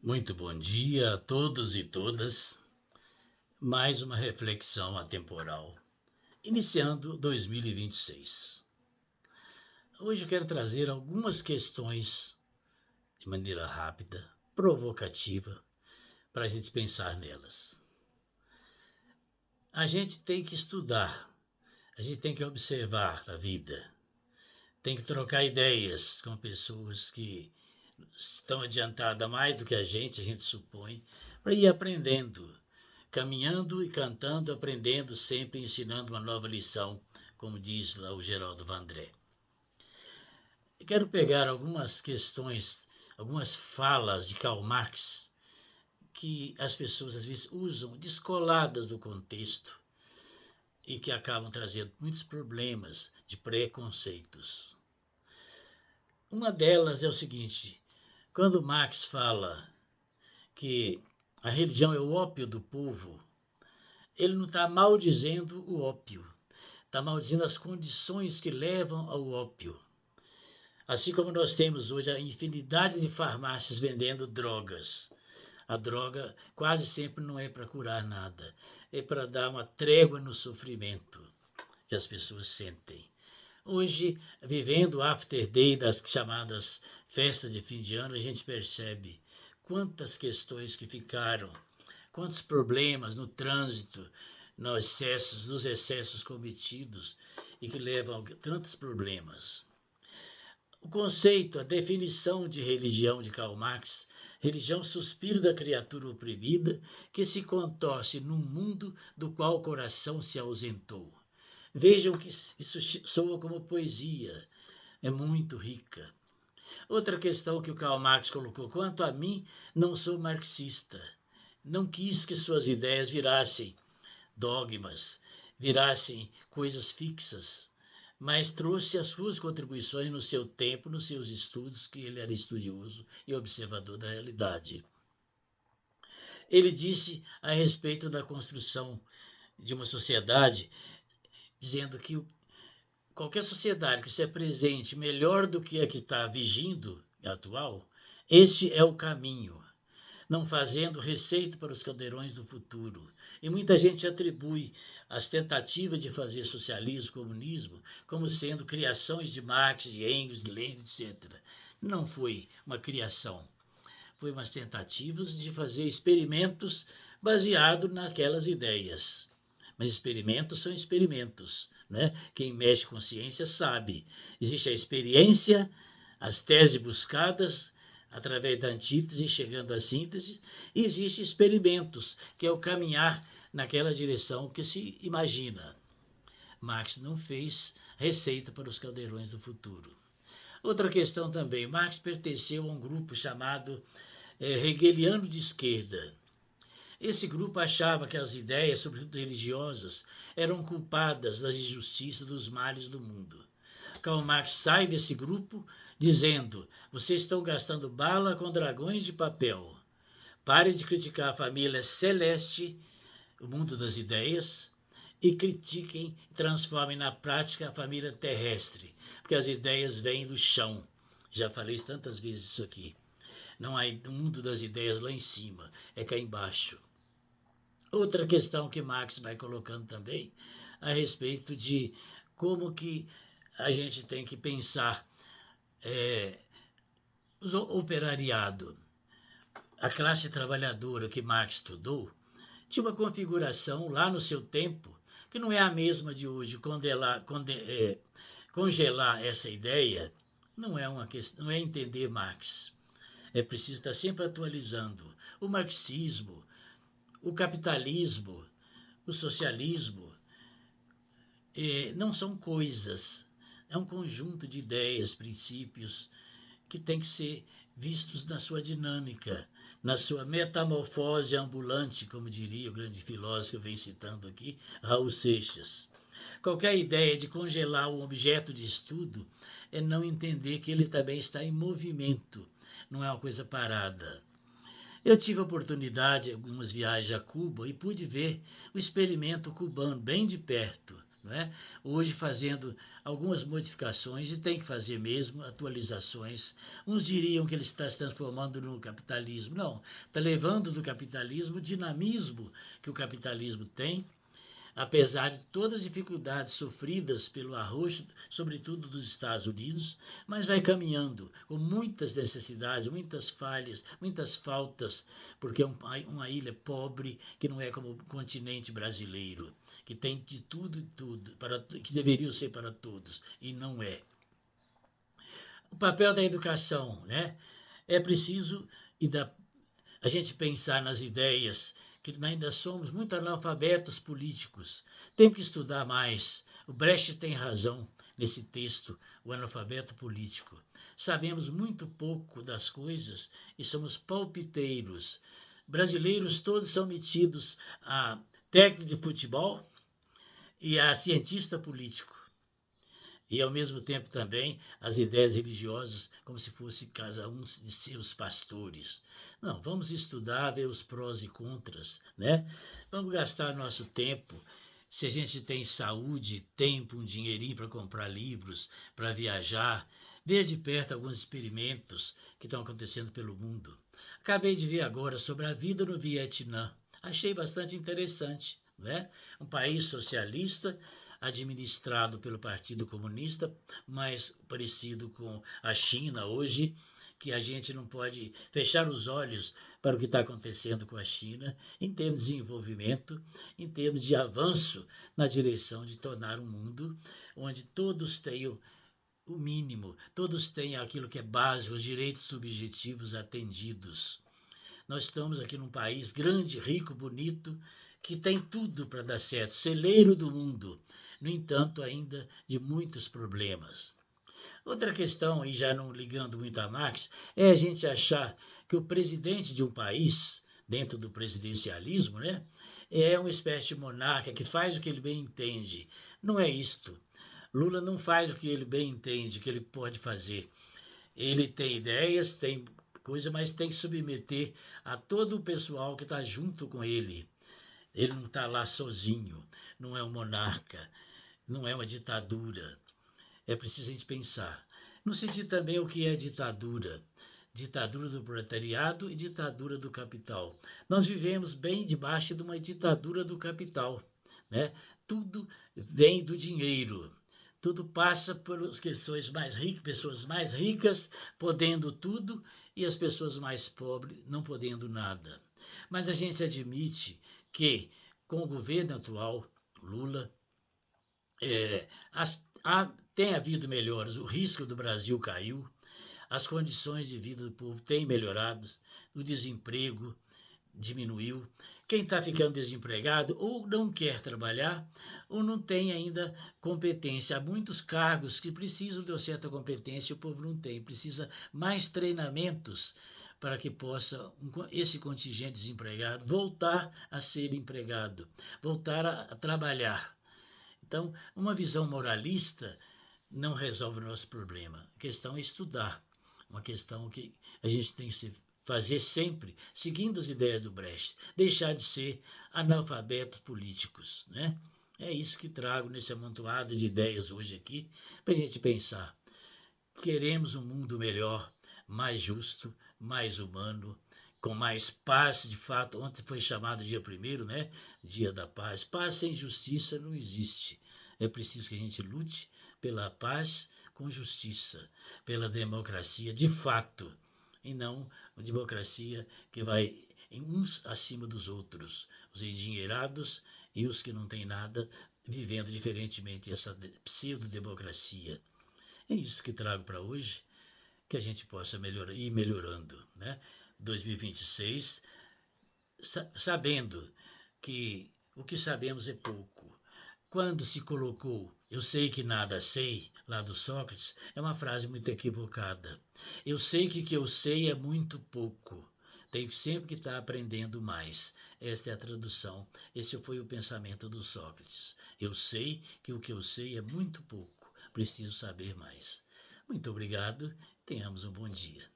Muito bom dia a todos e todas. Mais uma reflexão atemporal, iniciando 2026. Hoje eu quero trazer algumas questões de maneira rápida, provocativa, para a gente pensar nelas. A gente tem que estudar, a gente tem que observar a vida, tem que trocar ideias com pessoas que estão adiantadas mais do que a gente supõe, para ir aprendendo, caminhando e cantando, aprendendo, sempre ensinando uma nova lição, como diz lá o Geraldo Vandré. Eu quero pegar algumas questões, algumas falas de Karl Marx, que as pessoas às vezes usam descoladas do contexto e que acabam trazendo muitos problemas de preconceitos. Uma delas é o seguinte: quando Marx fala que a religião é o ópio do povo, ele não está maldizendo o ópio, está maldizendo as condições que levam ao ópio. Assim como nós temos hoje a infinidade de farmácias vendendo drogas. A droga quase sempre não é para curar nada, é para dar uma trégua no sofrimento que as pessoas sentem. Hoje, vivendo o after day das chamadas festas de fim de ano, a gente percebe quantas questões que ficaram, quantos problemas no trânsito, nos excessos cometidos e que levam a tantos problemas. O conceito, a definição de religião de Karl Marx: religião, suspiro da criatura oprimida, que se contorce num mundo do qual o coração se ausentou. Vejam que isso soa como poesia, é muito rica. Outra questão que o Karl Marx colocou: quanto a mim, não sou marxista. Não quis que suas ideias virassem dogmas, virassem coisas fixas, mas trouxe as suas contribuições no seu tempo, nos seus estudos, que ele era estudioso e observador da realidade. Ele disse a respeito da construção de uma sociedade, dizendo que qualquer sociedade que se apresente melhor do que a que está vigindo, atual, este é o caminho, não fazendo receita para os caldeirões do futuro. E muita gente atribui as tentativas de fazer socialismo, comunismo, como sendo criações de Marx, de Engels, de Lenin, etc. Não foi uma criação, foi umas tentativas de fazer experimentos baseados naquelas ideias. Mas experimentos são experimentos, né? Quem mexe com ciência sabe. Existe a experiência, as teses buscadas através da antítese, chegando à síntese, e existem experimentos, que é o caminhar naquela direção que se imagina. Marx não fez receita para os caldeirões do futuro. Outra questão também: Marx pertenceu a um grupo chamado hegeliano de esquerda. Esse grupo achava que as ideias, sobretudo religiosas, eram culpadas das injustiças, dos males do mundo. Karl Marx sai desse grupo dizendo: vocês estão gastando bala com dragões de papel. Parem de criticar a família celeste, o mundo das ideias, e critiquem, transformem na prática a família terrestre, porque as ideias vêm do chão. Já falei tantas vezes isso aqui. Não há um mundo das ideias lá em cima, é cá embaixo. Outra questão que Marx vai colocando também a respeito de como que a gente tem que pensar o operariado. A classe trabalhadora que Marx estudou tinha uma configuração lá no seu tempo que não é a mesma de hoje. Congelar essa ideia não é uma questão, não é entender Marx. É preciso estar sempre atualizando. O marxismo, o capitalismo, o socialismo não são coisas. É um conjunto de ideias, princípios que tem que ser vistos na sua dinâmica, na sua metamorfose ambulante, como diria o grande filósofo que eu venho citando aqui, Raul Seixas. Qualquer ideia de congelar um objeto de estudo é não entender que ele também está em movimento, não é uma coisa parada. Eu tive a oportunidade, algumas viagens a Cuba, e pude ver o experimento cubano bem de perto, não é? Hoje fazendo algumas modificações, e tem que fazer mesmo atualizações. Uns diriam que ele está se transformando no capitalismo. Não, está levando do capitalismo o dinamismo que o capitalismo tem, apesar de todas as dificuldades sofridas pelo arroxo, sobretudo dos Estados Unidos, mas vai caminhando com muitas necessidades, muitas falhas, muitas faltas, porque é uma ilha pobre que não é como o continente brasileiro, que tem de tudo e tudo, que deveria ser para todos, e não é. O papel da educação, né? É preciso a gente pensar nas ideias, que ainda somos muito analfabetos políticos. Temos que estudar mais. O Brecht tem razão nesse texto, o analfabeto político. Sabemos muito pouco das coisas e somos palpiteiros. Brasileiros todos são metidos a técnico de futebol e a cientista político. E, ao mesmo tempo, também as ideias religiosas, como se fosse cada um de seus pastores. Não, vamos estudar, ver os prós e contras, né? Vamos gastar nosso tempo. Se a gente tem saúde, tempo, um dinheirinho para comprar livros, para viajar, ver de perto alguns experimentos que estão acontecendo pelo mundo. Acabei de ver agora sobre a vida no Vietnã. Achei bastante interessante, né? Um país socialista, administrado pelo Partido Comunista, mais parecido com a China hoje, que a gente não pode fechar os olhos para o que está acontecendo com a China em termos de desenvolvimento, em termos de avanço na direção de tornar um mundo onde todos tenham o mínimo, todos tenham aquilo que é básico, os direitos subjetivos atendidos. Nós estamos aqui num país grande, rico, bonito, que tem tudo para dar certo, celeiro do mundo, no entanto, ainda de muitos problemas. Outra questão, e já não ligando muito a Marx, é a gente achar que o presidente de um país, dentro do presidencialismo, né, é uma espécie de monarca que faz o que ele bem entende. Não é isto. Lula não faz o que ele bem entende, que ele pode fazer. Ele tem ideias, tem coisa, mas tem que submeter a todo o pessoal que está junto com ele. Ele não está lá sozinho, não é um monarca, não é uma ditadura. É preciso a gente pensar. No sentido também o que é ditadura. Ditadura do proletariado e ditadura do capital. Nós vivemos bem debaixo de uma ditadura do capital, né? Tudo vem do dinheiro. Tudo passa pelas pessoas mais ricas podendo tudo e as pessoas mais pobres não podendo nada. Mas a gente admite que, com o governo atual, Lula, tem havido melhoras, o risco do Brasil caiu, as condições de vida do povo têm melhorado, o desemprego diminuiu. Quem está ficando desempregado ou não quer trabalhar ou não tem ainda competência. Há muitos cargos que precisam de uma certa competência e o povo não tem. Precisa mais treinamentos para que possa esse contingente desempregado voltar a ser empregado, voltar a trabalhar. Então, uma visão moralista não resolve o nosso problema. A questão é estudar. Uma questão que a gente tem que fazer sempre, seguindo as ideias do Brecht. Deixar de ser analfabetos políticos, né? É isso que trago nesse amontoado de ideias hoje aqui, para a gente pensar. Queremos um mundo melhor, mais justo, mais humano, com mais paz, de fato. Ontem foi chamado dia 1º, né? Dia da paz. Paz sem justiça não existe. É preciso que a gente lute pela paz com justiça, pela democracia de fato, e não uma democracia que vai uns acima dos outros, os endinheirados e os que não têm nada, vivendo diferentemente essa pseudo-democracia. É isso que trago para hoje, que a gente possa ir melhorando, né? 2026, sabendo que o que sabemos é pouco. Quando se colocou "eu sei que nada sei", lá do Sócrates, é uma frase muito equivocada. Eu sei que o que eu sei é muito pouco. Tenho sempre que estar aprendendo mais. Esta é a tradução. Esse foi o pensamento do Sócrates. Eu sei que o que eu sei é muito pouco. Preciso saber mais. Muito obrigado. Tenhamos um bom dia.